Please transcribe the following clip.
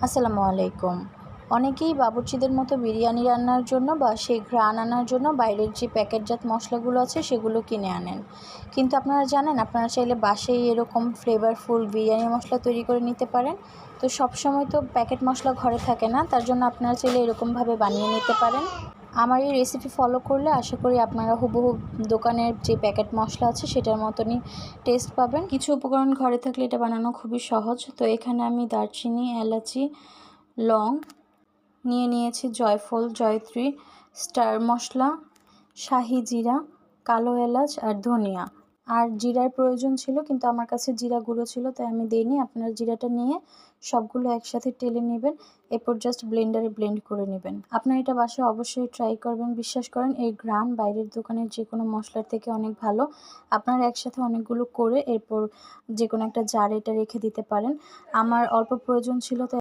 আসসালামু আলাইকুম। অনেকেই বাবুর্চিদের মতো বিরিয়ানি রান্নার জন্য বা সেই ঘ্রাণ আনার জন্য বাইরের যে প্যাকেটজাত মশলাগুলো আছে সেগুলো কিনে আনেন। কিন্তু আপনারা জানেন, আপনারা চাইলে বাসায় এরকম ফ্লেভারফুল বিরিয়ানি মশলা তৈরি করে নিতে পারেন। তো সবসময় তো প্যাকেট মশলা ঘরে থাকে না, তার জন্য আপনারা চাইলে এরকমভাবে বানিয়ে নিতে পারেন। আমার এই রেসিপি ফলো করলে আশা করি আপনারা হুবহু দোকানের যে প্যাকেট মশলা আছে সেটার মতনই টেস্ট পাবেন। কিছু উপকরণ ঘরে থাকলে এটা বানানো খুবই সহজ। তো এখানে আমি দারচিনি, এলাচি, লং নিয়েছি, জয়ফল, জয়ত্রী, স্টার মশলা, শাহি জিরা, কালো এলাচ আর ধনিয়া। আর জিরার প্রয়োজন ছিল, কিন্তু আমার কাছে জিরা গুঁড়ো ছিল তাই আমি দিইনি। আপনারা জিরাটা নিয়ে সবগুলো একসাথে টেলে নেবেন, এরপর জাস্ট ব্লেন্ডারে ব্লেন্ড করে নেবেন। আপনারা এটা বাসায় অবশ্যই ট্রাই করবেন। বিশ্বাস করেন, এই ঘ্রাণ বাইরের দোকানের যে কোনো মশলার থেকে অনেক ভালো। আপনারা একসাথে অনেকগুলো করে এরপর যে কোনো একটা জারে এটা রেখে দিতে পারেন। আমার অল্প প্রয়োজন ছিল তাই